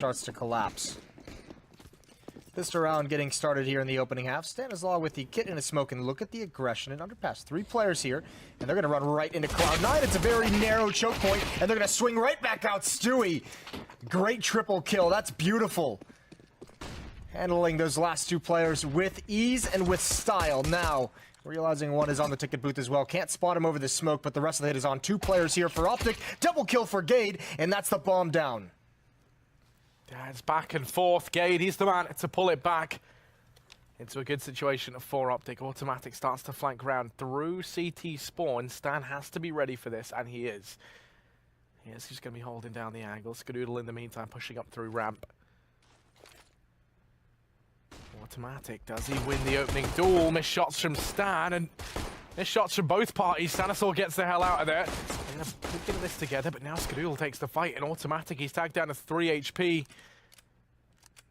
starts to collapse. This round getting started here in the opening half. Stanislaw with the kit and a smoke, and look at the aggression and underpass. 3 players here, and they're going to run right into Cloud9. It's a very narrow choke point, and they're going to swing right back out. Stewie, great triple kill. That's beautiful. Handling those last 2 players with ease and with style. Now, realizing one is on the ticket booth as well. Can't spot him over the smoke, but the rest of the hit is on 2 players here for Optic. Double kill for Gade, and that's the bomb down. Yeah, it's back and forth. Gade, he's the man to pull it back into a good situation for Optic. Automatic starts to flank round through CT spawn. Stan has to be ready for this, and he is. He's just going to be holding down the angle. Skadoodle in the meantime pushing up through ramp. Automatic, does he win the opening duel? Missed shots from Stan, and missed shots from both parties. Stanislaw gets the hell out of there. They're going to get this together, but now Skadoodle takes the fight, and Automatic, he's tagged down to 3 HP.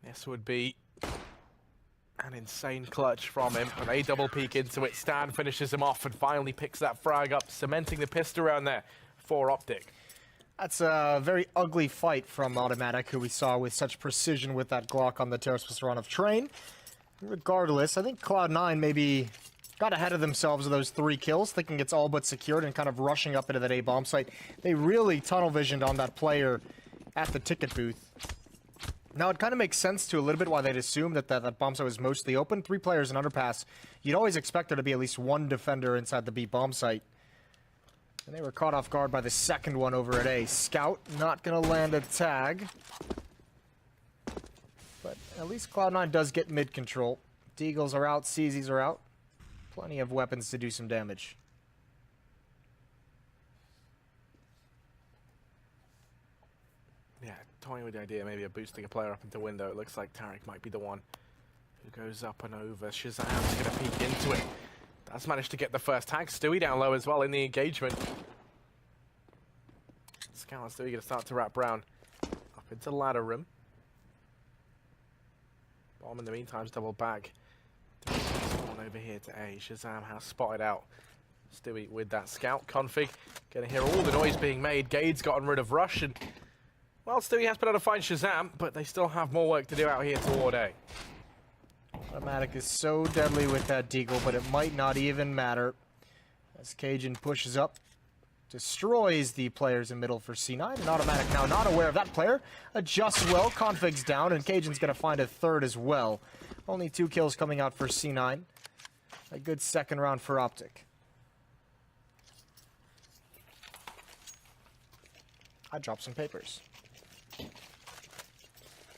This would be an insane clutch from him, and they double peek into it. Stan finishes him off and finally picks that frag up, cementing the pistol around there for Optic. That's a very ugly fight from Automatic, who we saw with such precision with that Glock on the Terrace run of Train. Regardless, I think Cloud9 maybe got ahead of themselves with those 3 kills, thinking it's all but secured and kind of rushing up into that A bomb site. They really tunnel visioned on that player at the ticket booth. Now, it kind of makes sense to a little bit why they'd assume that that bomb site was mostly open. 3 players in underpass. You'd always expect there to be at least 1 defender inside the B bomb site. And they were caught off guard by the second one over at A. Scout not going to land a tag. But at least Cloud9 does get mid control. Deagles are out, CZs are out. Plenty of weapons to do some damage. Yeah, toying with the idea maybe of boosting a player up into window. It looks like Tarek might be the one who goes up and over. Shazam's going to peek into it. Has managed to get the first tag. Stewie down low as well in the engagement. Scout and Stewie going to start to wrap Brown up into the ladder room. Bomb in the meantime is double back. One over here to A. Shazam has spotted out Stewie with that scout config. Going to hear all the noise being made. Gade's gotten rid of Rush, and well, Stewie has been able to find Shazam, but they still have more work to do out here toward A. Automatic is so deadly with that Deagle, but it might not even matter. As Cajun pushes up, destroys the players in middle for C9, and Automatic now not aware of that player. Adjusts well, config's down, and Cajun's going to find a third as well. Only 2 kills coming out for C9. A good second round for Optic. I dropped some papers.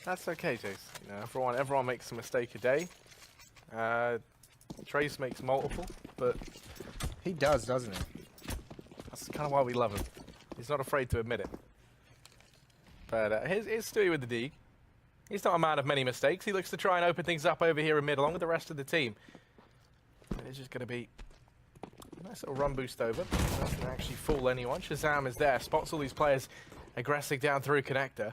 That's okay, Jace. You know, everyone makes a mistake a day. Trace makes multiple, but he does, doesn't he? That's kind of why we love him. He's not afraid to admit it. But here's Stewie with the D. He's not a man of many mistakes. He looks to try and open things up over here in mid, along with the rest of the team. And it's just going to be a nice little run boost over. Doesn't actually fool anyone. Shazam is there, spots all these players aggressing down through connector.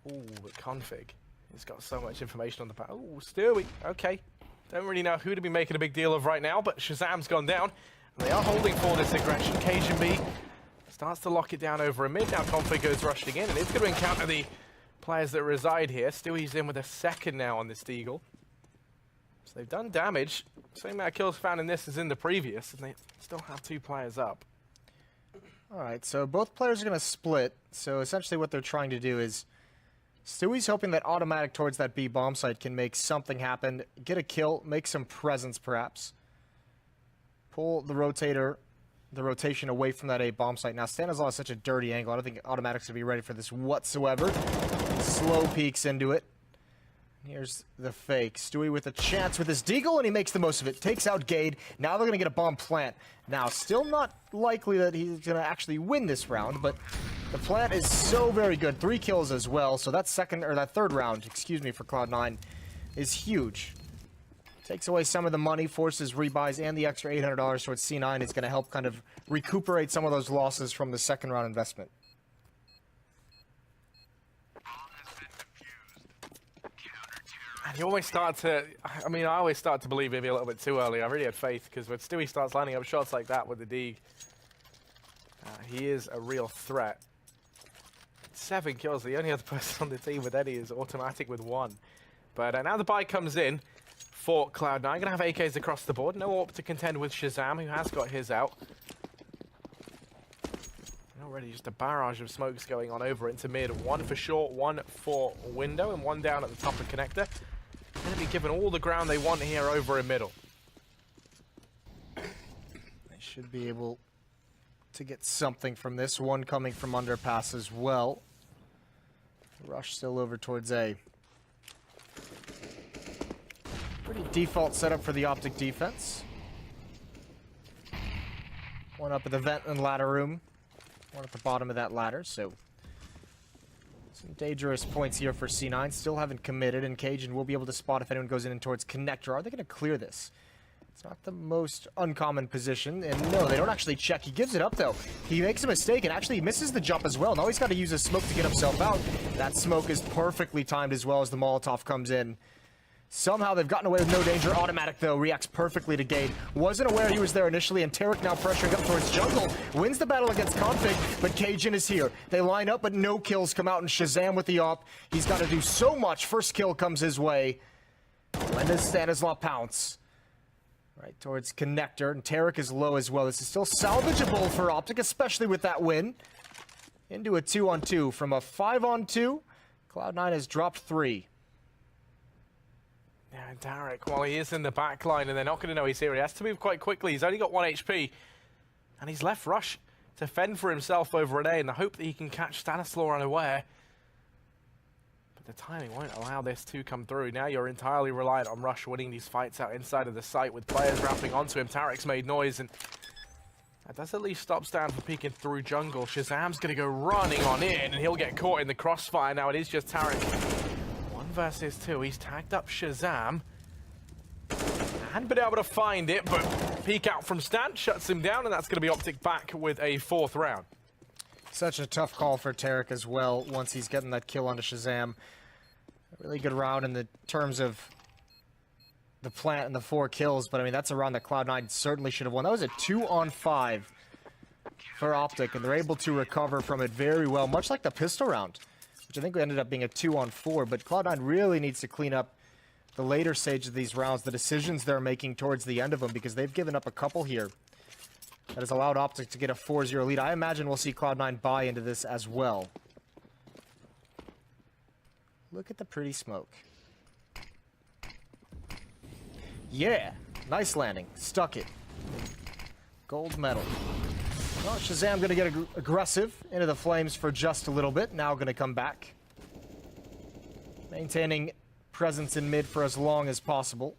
Ooh, but config. He's got so much information on the back. Ooh, Stewie. Okay. Don't really know who to be making a big deal of right now, but Shazam's gone down. And they are holding for this aggression. Cajun B starts to lock it down over a mid. Now config goes rushing in, and it's going to encounter the players that reside here. Stewie's in with a second now on this Deagle. So they've done damage. Same amount of kills found in this as in the previous, and they still have 2 players up. Alright, so both players are going to split. So essentially what they're trying to do is Stewie's hoping that Automatic towards that B bomb site can make something happen, get a kill, make some presence perhaps. Pull the rotation away from that A bomb site. Now Stanislaw is such a dirty angle, I don't think Automatic's going to be ready for this whatsoever. Slow peeks into it. Here's the fake. Stewie with a chance with his Deagle, and he makes the most of it. Takes out Gade. Now they're going to get a bomb plant. Now, still not likely that he's going to actually win this round, but the plant is so very good. 3 kills as well, so that third round, excuse me, for Cloud9 is huge. Takes away some of the money, forces rebuys, and the extra $800 towards C9 is going to help kind of recuperate some of those losses from the second round investment. And you always start to, I always start to believe maybe a little bit too early. I really had faith, because when Stewie starts lining up shots like that with the D, he is a real threat. 7 kills. The only other person on the team with any is Automatic with 1. But now the buy comes in for Cloud9. Going to have AKs across the board. No AWP to contend with Shazam, who has got his out. Already just a barrage of smokes going on over into mid. 1 for short, 1 for window, and 1 down at the top of connector. Going to be given all the ground they want here over in middle. They should be able to get something from this. One coming from underpass as well. Rush still over towards A. Pretty default setup for the Optic defense. One up at the vent and ladder room. One at the bottom of that ladder, so some dangerous points here for C9. Still haven't committed, and Cajun will be able to spot if anyone goes in towards connector. Are they going to clear this? It's not the most uncommon position, and no, they don't actually check. He gives it up, though. He makes a mistake, and actually misses the jump as well. Now he's got to use a smoke to get himself out. That smoke is perfectly timed as well as the Molotov comes in. Somehow they've gotten away with no danger. Automatic, though, reacts perfectly to Gade. Wasn't aware he was there initially, and Tarek now pressuring up towards jungle. Wins the battle against Config, but Cajun is here. They line up, but no kills come out, and Shazam with the op. He's got to do so much. First kill comes his way. When does Stanislaw pounce? Right towards connector, and Tarek is low as well. This is still salvageable for Optic, especially with that win. Into a 2-on-2. From a 5-on-2, Cloud9 has dropped 3. Yeah, and Tarek, while he is in the back line and they're not going to know he's here, he has to move quite quickly. He's only got 1 HP, and he's left Rush to fend for himself over an A in the hope that he can catch Stanislaw unaware. But the timing won't allow this to come through. Now you're entirely reliant on Rush winning these fights out inside of the site with players wrapping onto him. Tarek's made noise, and that does at least stop Stan from peeking through jungle. Shazam's going to go running on in, and he'll get caught in the crossfire. Now it is just Tarek. 1 versus 2. He's tagged up Shazam. Hadn't been able to find it, but peek out from Stan shuts him down, and that's going to be Optic back with a 4th round. Such a tough call for Tarek as well once he's getting that kill onto Shazam. A really good round in the terms of the plant and the 4 kills, but I mean, that's a round that Cloud9 certainly should have won. That was a 2-on-5 for Optic, and they're able to recover from it very well, much like the pistol round, which I think ended up being a 2-on-4, but Cloud9 really needs to clean up the later stage of these rounds, the decisions they're making towards the end of them, because they've given up a couple here that has allowed Optic to get a 4-0 lead. I imagine we'll see Cloud9 buy into this as well. Look at the pretty smoke. Yeah, nice landing. Stuck it. Gold medal. Well, Shazam going to get aggressive into the flames for just a little bit. Now going to come back. Maintaining presence in mid for as long as possible.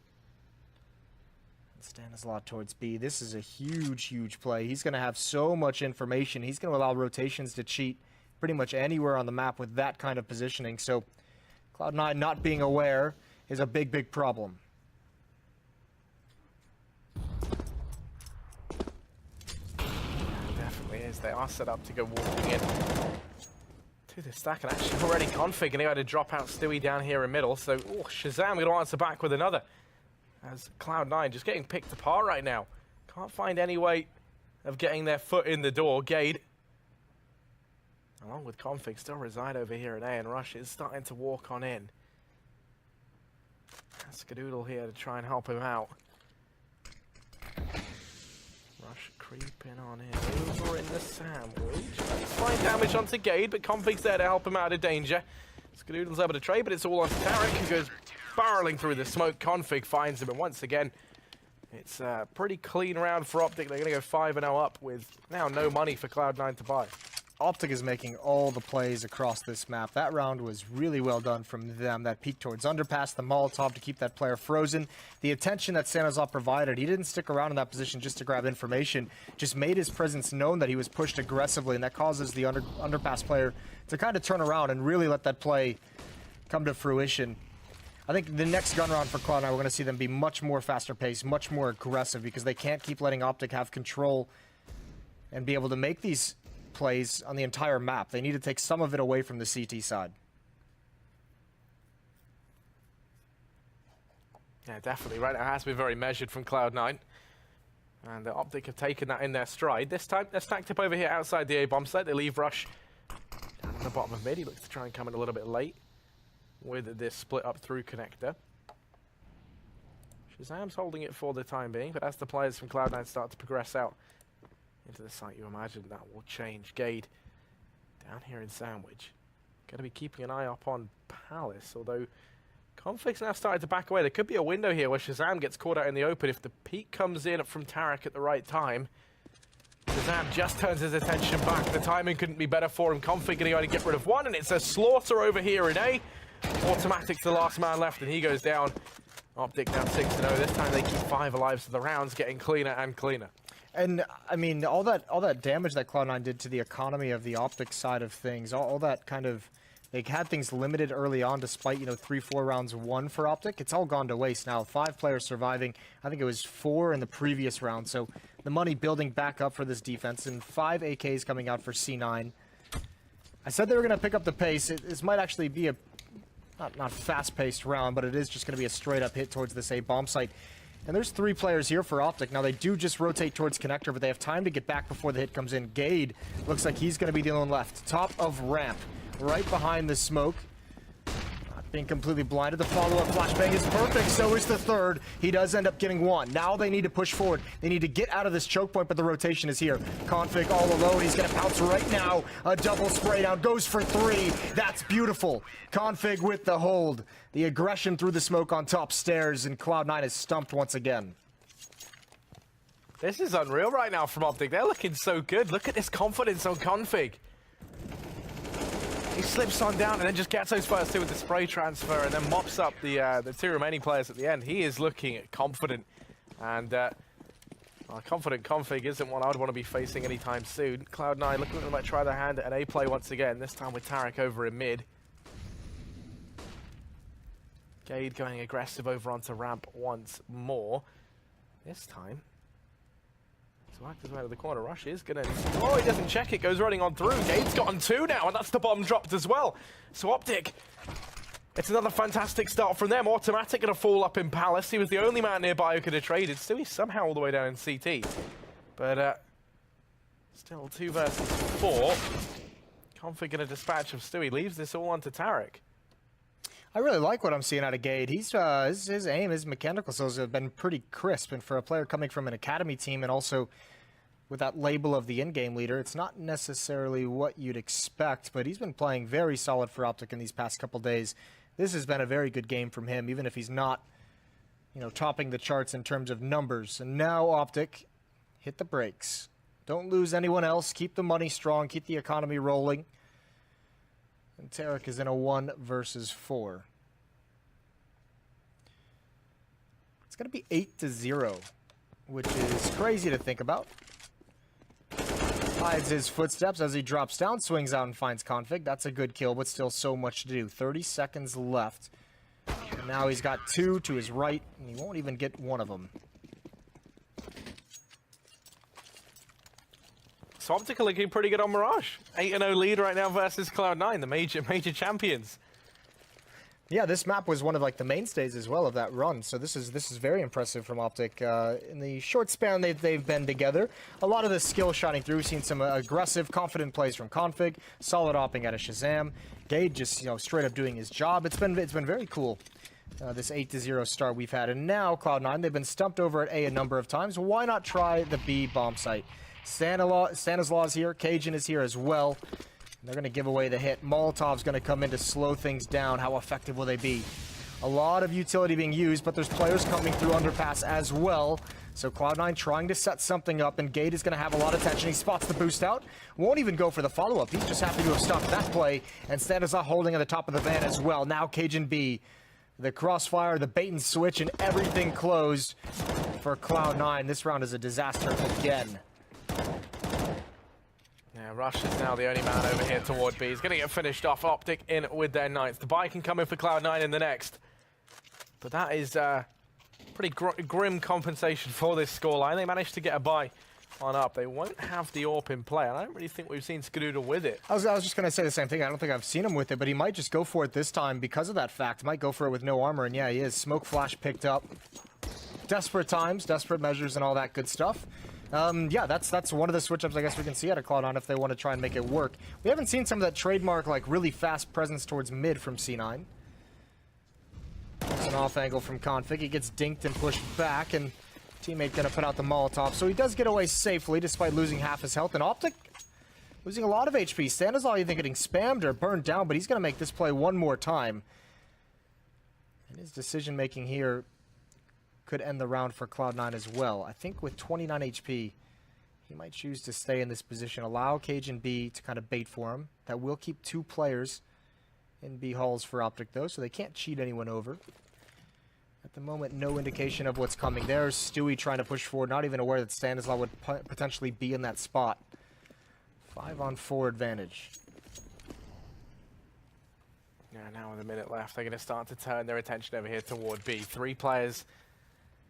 Stanislaw towards B. This is a huge, huge play. He's going to have so much information. He's going to allow rotations to cheat pretty much anywhere on the map with that kind of positioning. So Cloud9 not being aware is a big, big problem. They are set up to go walking in to the stack, and actually already Config, and he had to drop out Stewie down here in middle. So Shazam going to answer back with another, as Cloud9 just getting picked apart right now. Can't find any way of getting their foot in the door. Gade, along with Config, still reside over here at A, and Rush is starting to walk on in. Skadoodle here to try and help him out. Rush creeping on in, over in the sandwich. Fine damage onto Gade, but Config's there to help him out of danger. Skadoodle's able to trade, but it's all on Tarek, who goes barreling through the smoke. Config finds him, and once again, it's a pretty clean round for Optic. They're going to go 5-0 up with now no money for Cloud9 to buy. Optic is making all the plays across this map. That round was really well done from them. That peek towards underpass, the Molotov to keep that player frozen. The attention that Stanislaw provided, he didn't stick around in that position just to grab information, just made his presence known that he was pushed aggressively, and that causes the underpass player to kind of turn around and really let that play come to fruition. I think the next gun round for Cloud9, we're going to see them be much more faster paced, much more aggressive, because they can't keep letting Optic have control and be able to make these plays on the entire map. They need to take some of it away from the CT side. Yeah, definitely. Right now it has been very measured from Cloud9. And the Optic have taken that in their stride. This time, they're stacked up over here outside the A-bomb site. They leave Rush down in the bottom of mid. He looks to try and come in a little bit late with this split up through connector. Shazam's holding it for the time being, but as the players from Cloud9 start to progress out into the site, you imagine that will change. Gade down here in Sandwich. Going to be keeping an eye up on Palace, although Config's now started to back away. There could be a window here where Shazam gets caught out in the open. If the peek comes in from Tarek at the right time, Shazam just turns his attention back. The timing couldn't be better for him. Config going to get rid of one, and it's a slaughter over here in A. Automatic's the last man left, and he goes down. Optic now 6-0. This time they keep 5 alive, so the round's getting cleaner and cleaner. And I mean, all that damage that Cloud9 did to the economy of the Optic side of things, all that kind of, they had things limited early on despite, 3-4 rounds won for Optic. It's all gone to waste now. 5 players surviving. I think it was 4 in the previous round. So the money building back up for this defense, and 5 AKs coming out for C9. I said they were going to pick up the pace. This might actually be a not fast-paced round, but it is just going to be a straight-up hit towards this A bomb site. And there's 3 players here for Optic. Now, they do just rotate towards connector, but they have time to get back before the hit comes in. Gade looks like he's going to be the one left. Top of ramp, right behind the smoke. Not being completely blinded. The follow-up flashbang is perfect. So is the third. He does end up getting one. Now they need to push forward. They need to get out of this choke point, but the rotation is here. Config all alone. He's going to pounce right now. A double spray down. Goes for 3. That's beautiful. Config with the hold. The aggression through the smoke on top stairs, and Cloud9 is stumped once again. This is unreal right now from Optic. They're looking so good. Look at this confidence on Config. He slips on down and then just gets those first 2 with the spray transfer and then mops up the 2 remaining players at the end. He is looking confident. And confident Config isn't one I would want to be facing anytime soon. Cloud9 looking like they might try their hand at an A play once again, this time with Tarek over in mid. Gade going aggressive over onto ramp once more. This time, Swag his way to the corner. Rush is gonna. Oh, he doesn't check it. Goes running on through. Gade's gotten 2 now, and that's the bomb dropped as well. So Optic, it's another fantastic start from them. Automatic gonna fall up in Palace. He was the only man nearby who could have traded. Stewie's somehow all the way down in CT. But still 2 versus 4. Config gonna dispatch of Stewie. Leaves this all onto Tarek. I really like what I'm seeing out of Gade. He's his aim, his mechanical skills have been pretty crisp, and for a player coming from an academy team and also with that label of the in-game leader, it's not necessarily what you'd expect, but he's been playing very solid for Optic in these past couple days. This has been a very good game from him, even if he's not, topping the charts in terms of numbers. And now Optic, hit the brakes. Don't lose anyone else. Keep the money strong. Keep the economy rolling. And Tarek is in a 1 versus 4. It's going to be 8-0, which is crazy to think about. Hides his footsteps as he drops down, swings out and finds Config. That's a good kill, but still so much to do. 30 seconds left. And now he's got 2 to his right, and he won't even get one of them. So Optic are looking pretty good on Mirage. 8-0 lead right now versus Cloud9, the major champions. Yeah, this map was one of the mainstays as well of that run. So this is very impressive from Optic. In the short span they've been together, a lot of the skill shining through. We've seen some aggressive, confident plays from Config, solid opping out of Shazam. Gade just straight up doing his job. It's been very cool. This 8-0 start we've had, and now Cloud9, they've been stumped over at A a number of times. Why not try the B bomb site? Stanislaw's here, Cajun is here as well. They're going to give away the hit. Molotov's going to come in to slow things down. How effective will they be? A lot of utility being used, but there's players coming through underpass as well. So Cloud9 trying to set something up, and Gade is going to have a lot of tension. He spots the boost out. Won't even go for the follow-up. He's just happy to have stopped that play. And Stanislaw holding at the top of the van as well. Now Cajun B. The crossfire, the bait and switch, and everything closed for Cloud9. This round is a disaster again. Yeah, Rush is now the only man over here toward B. He's going to get finished off. Optic in with their 9th. The buy can come in for Cloud9 in the next. But that is pretty grim compensation for this scoreline. They managed to get a buy on up. They won't have the AWP in play. I don't really think we've seen Skadoodle with it. I was just going to say the same thing. I don't think I've seen him with it, but he might just go for it this time because of that fact. Might go for it with no armor, and yeah, he is. Smoke flash picked up. Desperate times, desperate measures, and all that good stuff. Yeah, that's one of the switch-ups I guess we can see out of Cloud9 if they want to try and make it work. We haven't seen some of that trademark, like, really fast presence towards mid from C9. It's an off angle from Config. He gets dinked and pushed back, and teammate gonna put out the Molotov. So he does get away safely despite losing half his health. And Optic losing a lot of HP. Stanislaw either getting spammed or burned down, but he's gonna make this play one more time. And his decision-making here could end the round for Cloud9 as well. I think with 29 HP, he might choose to stay in this position, allow Cajun B to kind of bait for him. That will keep 2 players in B halls for Optic, though, so they can't cheat anyone over. At the moment, no indication of what's coming. There's Stewie trying to push forward, not even aware that Stanislaw would potentially be in that spot. 5-on-4 advantage. Yeah, now with a minute left, they're going to start to turn their attention over here toward B. 3 players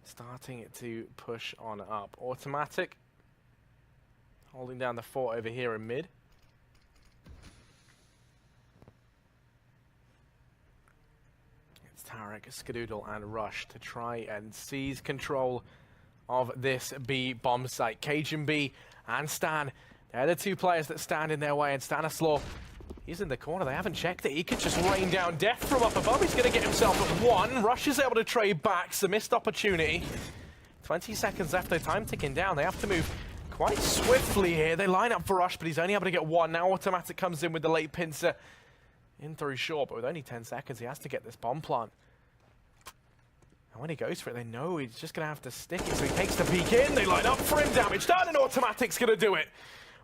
starting to push on up. Automatic holding down the fort over here in mid. It's Tarek, Skadoodle, and Rush to try and seize control of this B bomb site. Cajun B and Stan, they're the 2 players that stand in their way, and Stanislaw, he's in the corner. They haven't checked it. He could just rain down death from up above. He's going to get himself at 1. Rush is able to trade back. It's a missed opportunity. 20 seconds left. Their time ticking down. They have to move quite swiftly here. They line up for Rush, but he's only able to get 1. Now Automatic comes in with the late pincer in through short, but with only 10 seconds, he has to get this bomb plant. And when he goes for it, they know he's just going to have to stick it. So he takes the peek in. They line up for him. Damage done, and Automatic's going to do it.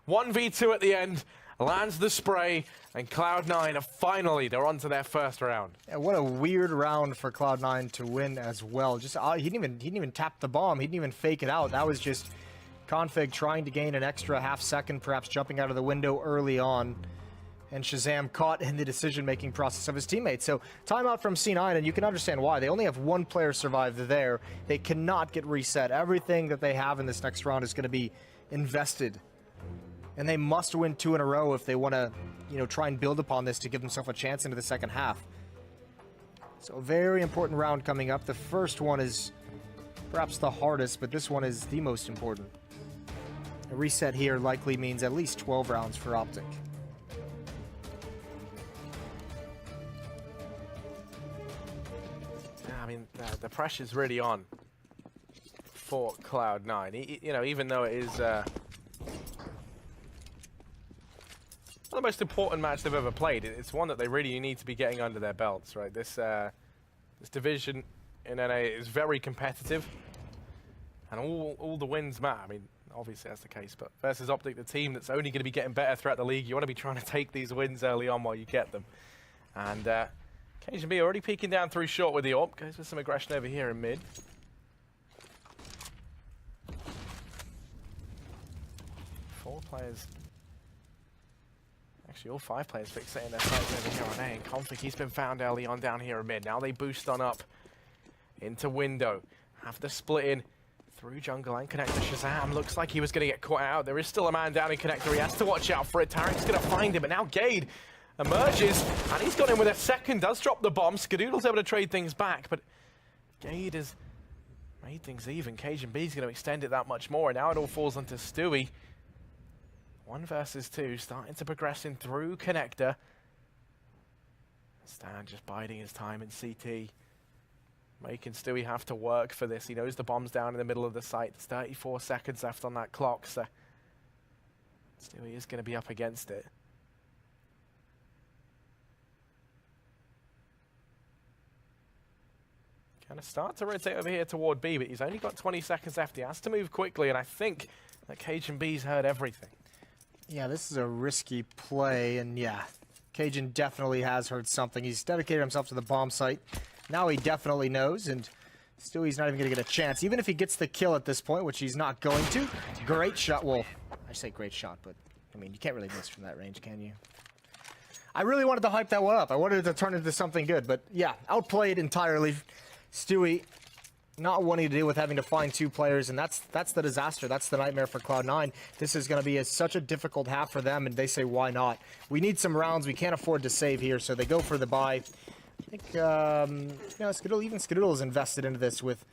1v2 at the end. Lands the spray, and Cloud9 are finally, they're on to their first round. Yeah, what a weird round for Cloud9 to win as well. Just he didn't even tap the bomb. He didn't even fake it out. That was just Config trying to gain an extra half second, perhaps jumping out of the window early on. And Shazam caught in the decision-making process of his teammates. So timeout from C9, and you can understand why. They only have 1 player survive there. They cannot get reset. Everything that they have in this next round is going to be invested. And they must win 2 in a row if they want to, try and build upon this to give themselves a chance into the second half. So a very important round coming up. The first one is perhaps the hardest, but this one is the most important. A reset here likely means at least 12 rounds for Optic. Yeah, I mean, the pressure's really on for Cloud9. Even though it is the most important match they've ever played. It's one that they really need to be getting under their belts, right? This division in NA is very competitive, and all the wins matter. I mean, obviously that's the case, but versus Optic, the team that's only going to be getting better throughout the league, you want to be trying to take these wins early on while you get them. And Cajun B already peeking down through short with the AWP. Goes with some aggression over here in mid. Four players. Actually, all 5 players fixating their sights over here on A. And Config, he's been found early on down here in mid. Now they boost on up into window. Have to split in through jungle and connector. Shazam looks like he was going to get caught out. There is still a man down in connector. He has to watch out for it. Tarek's going to find him. But now Gade emerges, and he's got in with a second. Does drop the bomb. Skadoodle's able to trade things back, but Gade has made things even. Cajun B's going to extend it that much more, and now it all falls onto Stewie. 1 versus 2, starting to progress in through connector. Stan just biding his time in CT, making Stewie have to work for this. He knows the bomb's down in the middle of the site. There's 34 seconds left on that clock, so Stewie is going to be up against it. Kind of start to rotate over here toward B, but he's only got 20 seconds left. He has to move quickly, and I think that Cajun B's heard everything. Yeah, this is a risky play, and yeah, Cajun definitely has heard something. He's dedicated himself to the bomb site. Now he definitely knows, and still he's not even going to get a chance. Even if he gets the kill at this point, which he's not going to. Great shot. Well, I say great shot, but I mean, you can't really miss from that range, can you? I really wanted to hype that one up. I wanted it to turn into something good, but yeah, outplayed entirely. Stewie not wanting to deal with having to find 2 players, and that's the disaster. That's the nightmare for Cloud9. This is going to be such a difficult half for them, and they say, why not? We need some rounds. We can't afford to save here, so they go for the buy. I think, Skadoodle, even Skadoodle is invested into this with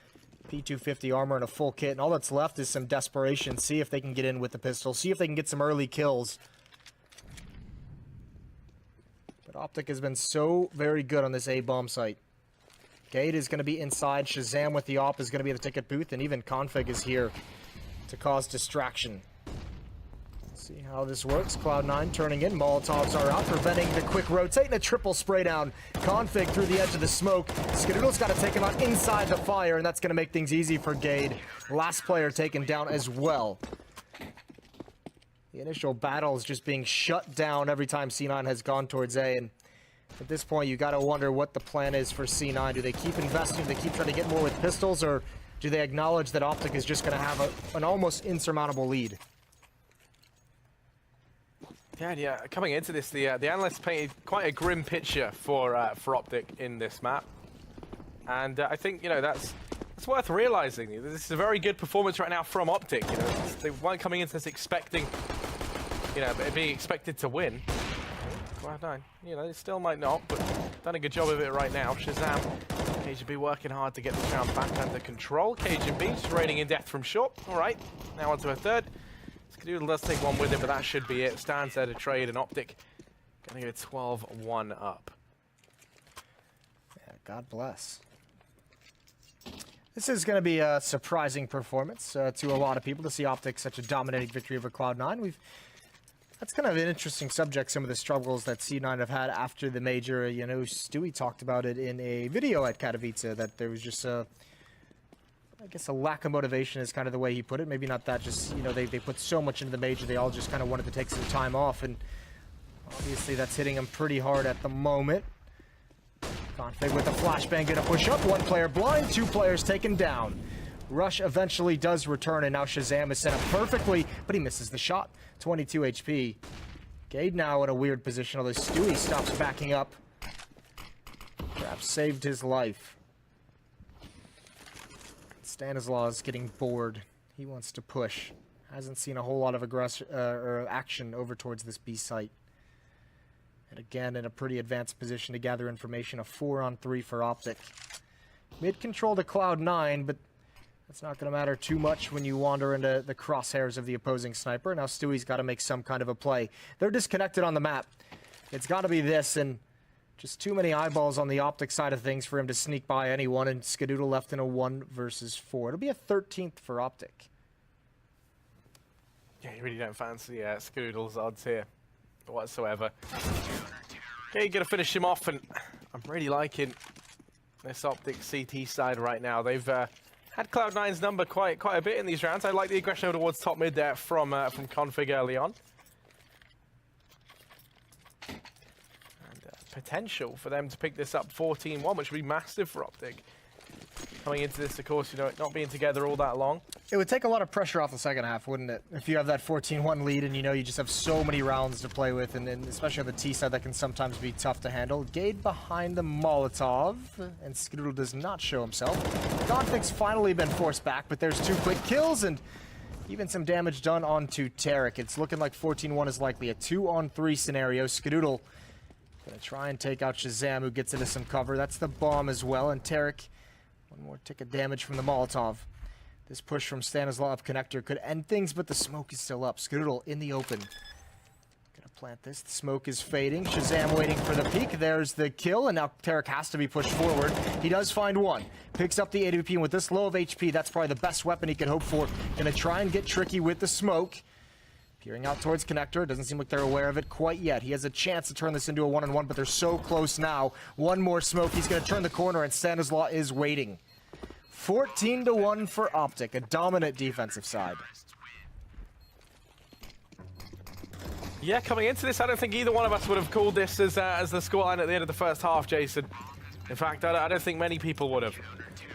P250 armor and a full kit, and all that's left is some desperation. See if they can get in with the pistol. See if they can get some early kills. But Optic has been so very good on this A bomb site. Gade is going to be inside. Shazam with the op is going to be at the ticket booth, and even Config is here to cause distraction. See how this works. Cloud9 turning in. Molotovs are out, preventing the quick rotate and a triple spray down. Config through the edge of the smoke. Skadoodle's got to take him out inside the fire, and that's going to make things easy for Gade. Last player taken down as well. The initial battle is just being shut down every time C9 has gone towards A, and at this point you got to wonder what the plan is for C9. Do they keep investing? Do they keep trying to get more with pistols, or do they acknowledge that Optic is just going to have an almost insurmountable lead? Yeah, coming into this, the analysts painted quite a grim picture for Optic in this map, and I think that's worth realizing. This is a very good performance right now from Optic. They weren't coming into this expecting, being expected to win. Cloud9, they still might not, but done a good job of it right now. Shazam, KGB working hard to get the round back under control. KGB just raining in death from short. All right, now onto a third. Skadoodle does take one with him, but that should be it. Stands there to trade, and Optic going to go 12-1 up. Yeah, God bless. This is going to be a surprising performance to a lot of people to see Optic such a dominating victory over Cloud9. That's kind of an interesting subject, some of the struggles that C9 have had after the major. Stewie talked about it in a video at Katowice, that there was just I guess a lack of motivation is kind of the way he put it. Maybe not that, just, they put so much into the major, they all just kind of wanted to take some time off, and obviously that's hitting them pretty hard at the moment. Config with a flashbang, gonna push up, one player blind, two players taken down. Rush eventually does return, and now Shazam is set up perfectly, but he misses the shot. 22 HP. Gade now in a weird position, although Stewie stops backing up. Perhaps saved his life. Stanislaus getting bored. He wants to push. Hasn't seen a whole lot of action over towards this B site. And again, in a pretty advanced position to gather information. A 4-on-3 for Optic. Mid control to Cloud9, but that's not going to matter too much when you wander into the crosshairs of the opposing sniper. Now Stewie's got to make some kind of a play. They're disconnected on the map. It's got to be this, and just too many eyeballs on the Optic side of things for him to sneak by anyone, and Skadoodle left in a 1 versus 4. It'll be a 13th for Optic. Yeah, you really don't fancy Skadoodle's odds here whatsoever. Okay, you're going to finish him off, and I'm really liking this Optic CT side right now. They've had Cloud9's number quite a bit in these rounds. I like the aggression over towards top mid there from Config early on. Potential for them to pick this up 14-1, which would be massive for Optic. Coming into this, of course, not being together all that long. It would take a lot of pressure off the second half, wouldn't it? If you have that 14-1 lead and you just have so many rounds to play with, and especially on the T side, that can sometimes be tough to handle. Gade behind the Molotov, and Skadoodle does not show himself. Config's finally been forced back, but there's 2 quick kills, and even some damage done onto Tarek. It's looking like 14-1 is likely. A 2-on-3 scenario. Skadoodle gonna try and take out Shazam, who gets into some cover. That's the bomb as well, and Tarek, one more tick of damage from the Molotov. This push from Stanislav connector could end things, but the smoke is still up. Skadoodle in the open. Gonna plant this. The smoke is fading. Shazam waiting for the peek. There's the kill, and now Tarek has to be pushed forward. He does find one. Picks up the AWP, and with this low of HP, that's probably the best weapon he could hope for. Gonna try and get tricky with the smoke. Peering out towards connector. Doesn't seem like they're aware of it quite yet. He has a chance to turn this into a 1-on-1, but they're so close now. One more smoke. He's going to turn the corner, and Stanislaw is waiting. 14-1 for Optic, a dominant defensive side. Yeah, coming into this, I don't think either one of us would have called this as the scoreline at the end of the first half, Jason. In fact, I don't think many people would have.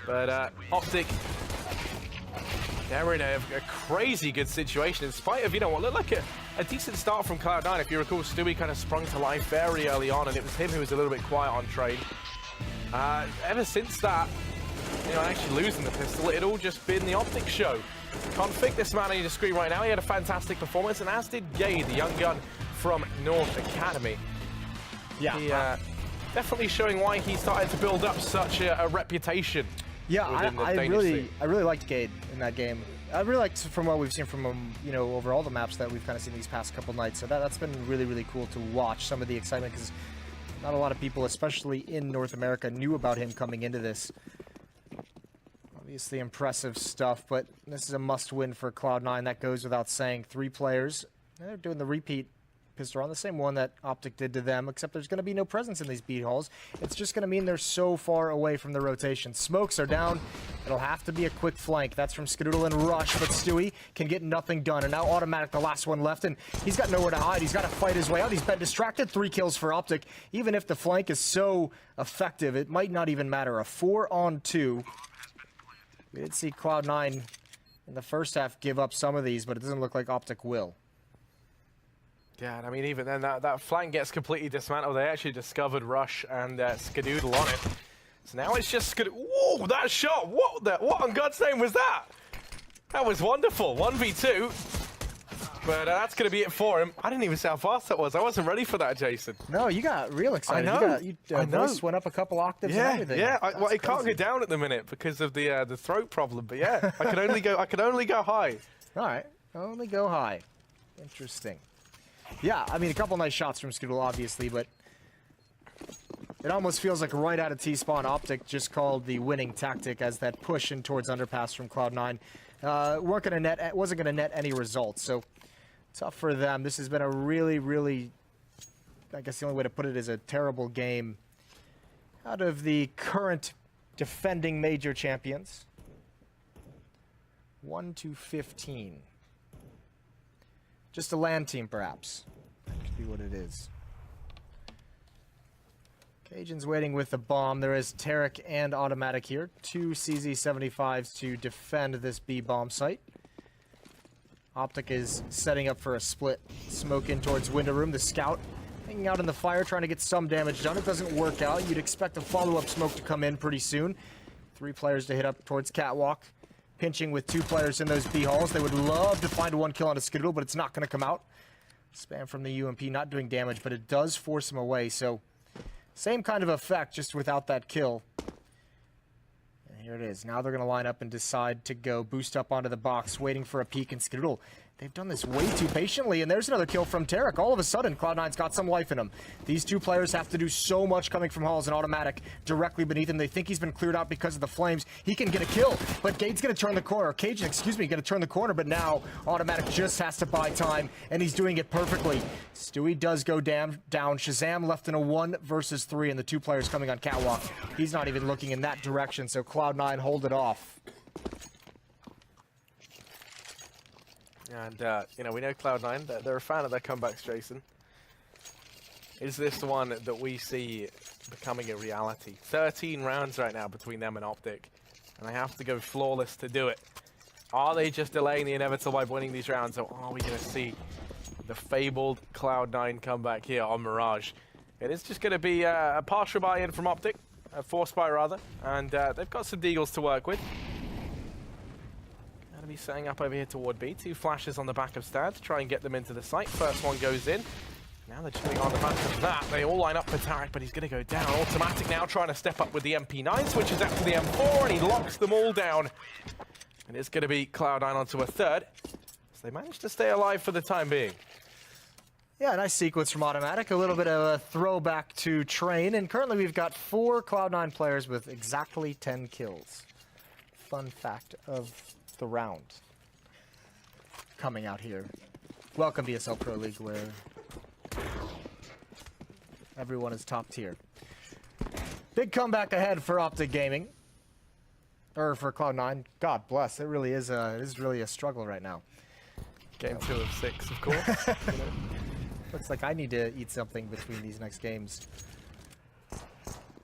But Optic, they're in a crazy good situation in spite of, what looked like a decent start from Cloud9. If you recall, Stewie kind of sprung to life very early on, and it was him who was a little bit quiet on trade. Ever since that, actually losing the pistol, it all just been the Optic show. Config, this man on your screen right now, he had a fantastic performance, and as did Gade, the young gun from North Academy. Yeah. He, definitely showing why he started to build up such a reputation Yeah, within the I Danish really scene. I really liked Gade in that game. I really liked from what we've seen from him, you know, over all the maps that we've kind of seen these past couple nights. So that's been really, really cool to watch some of the excitement because not a lot of people, especially in North America, knew about him coming into this. Obviously impressive stuff, but this is a must-win for Cloud9. That goes without saying. 3 players. They're doing the repeat pistol on the same one that Optic did to them, except there's going to be no presence in these B halls. It's just going to mean they're so far away from the rotation. Smokes are down. It'll have to be a quick flank. That's from Skadoodle and Rush, but Stewie can get nothing done. And now Automatic, the last one left, and he's got nowhere to hide. He's got to fight his way out. He's been distracted. 3 kills for Optic. Even if the flank is so effective, it might not even matter. A 4-on-2. We did see Cloud9 in the first half give up some of these, but it doesn't look like Optic will. Yeah, and I mean, even then, that flank gets completely dismantled. They actually discovered Rush and Skadoodle on it. So now it's just Skadoodle. Whoa, that shot! What on God's name was that? That was wonderful. 1v2. But that's going to be it for him. I didn't even see how fast that was. I wasn't ready for that, Jason. No, you got real excited. I know. Your voice went up a couple octaves and everything. Yeah. Well, it can't crazy. go down at the minute because of the throat problem. But yeah, I could only go high. All right, only go high. Interesting. Yeah, I mean, a couple nice shots from Skadoodle, obviously, but it almost feels like right out of T-spawn, Optic just called the winning tactic as that push in towards underpass from Cloud9 wasn't gonna net any results. So tough for them. This has been a really, really, I guess the only way to put it is a terrible game out of the current defending major champions. 1-15. Just a land team, perhaps. That could be what it is. Cajuns waiting with the bomb. There is Tarek and Automatic here. 2 CZ-75s to defend this B bomb site. Optic is setting up for a split. Smoke in towards window room. The scout hanging out in the fire, trying to get some damage done. It doesn't work out. You'd expect a follow-up smoke to come in pretty soon. 3 players to hit up towards Catwalk. Pinching with 2 players in those B halls. They would love to find 1 kill on a Skadoodle, but it's not going to come out. Spam from the UMP, not doing damage, but it does force him away. So, same kind of effect, just without that kill. And here it is. Now they're going to line up and decide to go boost up onto the box, waiting for a peek, and Skadoodle. They've done this way too patiently, and there's another kill from Tarek. All of a sudden, Cloud9's got some life in him. These 2 players have to do so much coming from halls and Automatic directly beneath him. They think he's been cleared out because of the flames. He can get a kill, but Gade's going to turn the corner. Cajun, excuse me, going to turn the corner, but now Automatic just has to buy time, and he's doing it perfectly. Stewie does go down. Shazam left in a 1 versus 3, and the 2 players coming on Catwalk. He's not even looking in that direction, so Cloud9 hold it off. And, you know, we know Cloud9, they're a fan of their comebacks, Jason. Is this the one that we see becoming a reality? 13 rounds right now between them and Optic, and they have to go flawless to do it. Are they just delaying the inevitable by winning these rounds, or are we going to see the fabled Cloud9 comeback here on Mirage? It is just going to be a partial buy-in from Optic, a force buy rather, and they've got some deagles to work with. Be setting up over here toward B. 2 flashes on the back of Stad to try and get them into the site. First one goes in. Now they're just on the back of that. They all line up for Tarek, but he's going to go down. Automatic now trying to step up with the MP9, switches out to the M4, and he locks them all down. And it's going to be Cloud9 onto a 3rd. So they managed to stay alive for the time being. Yeah, nice sequence from Automatic. A little bit of a throwback to Train. And currently we've got 4 Cloud9 players with exactly 10 kills. Fun fact of the round coming out here. Welcome to ESL Pro League, where everyone is top tier. Big comeback ahead for Optic Gaming, or for Cloud9. God bless. It really is. It is really a struggle right now. Game 2 of 6, of course. You know. Looks like I need to eat something between these next games.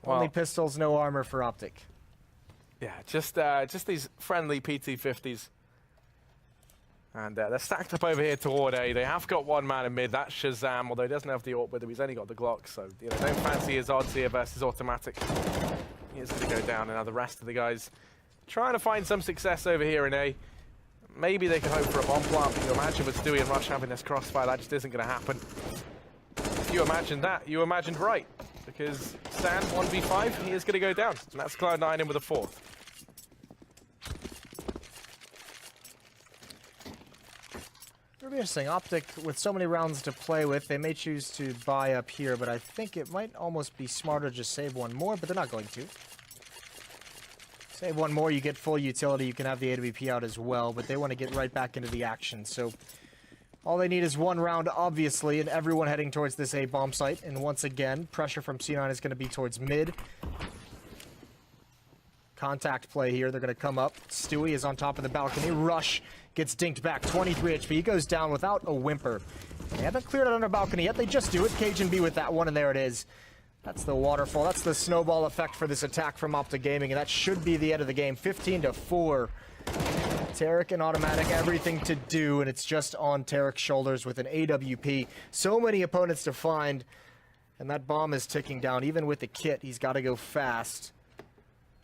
Well, only pistols, no armor for Optic. Yeah, just these friendly PT50s. And they're stacked up over here toward A. They have got 1 man in mid. That's Shazam, although he doesn't have the AWP with him. He's only got the Glock, so you know, don't fancy his odds here versus Automatic. He is going to go down, and now the rest of the guys trying to find some success over here in A. Maybe they can hope for a bomb plant. You imagine with Stewie and Rush having this crossfire, that just isn't going to happen. If you imagined that, you imagined right. Because Stan, 1v5, he is going to go down. And that's Cloud9 in with a 4th. be interesting. Optic, with so many rounds to play with, they may choose to buy up here, but I think it might almost be smarter to just save one more, but they're not going to. Save one more, you get full utility, you can have the AWP out as well, but they want to get right back into the action, so all they need is one round, obviously, and everyone heading towards this A bomb site, and once again, pressure from C9 is going to be towards mid. Contact play here, they're going to come up. Stewie is on top of the balcony, Rush gets dinked back, 23 HP, he goes down without a whimper. They haven't cleared it on their balcony yet, they just do it. Cajun B with that one, and there it is. That's the waterfall, that's the snowball effect for this attack from Optic Gaming, and that should be the end of the game, 15-4. Tarek and Automatic, everything to do, and it's just on Tarek's shoulders with an AWP. So many opponents to find, and that bomb is ticking down. Even with the kit, he's got to go fast.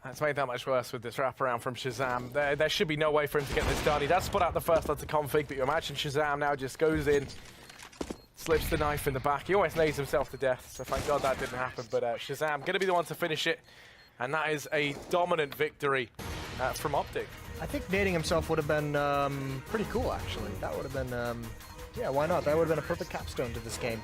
That's made that much worse with this wraparound from Shazam. There should be no way for him to get this done. He does put out the first lot of config, but you imagine Shazam now just goes in, slips the knife in the back. He almost lays himself to death, so thank God that didn't happen. But Shazam going to be the one to finish it, and that is a dominant victory from Optic. I think nading himself would have been pretty cool, actually. That would have been, yeah, why not? That would have been a perfect capstone to this game.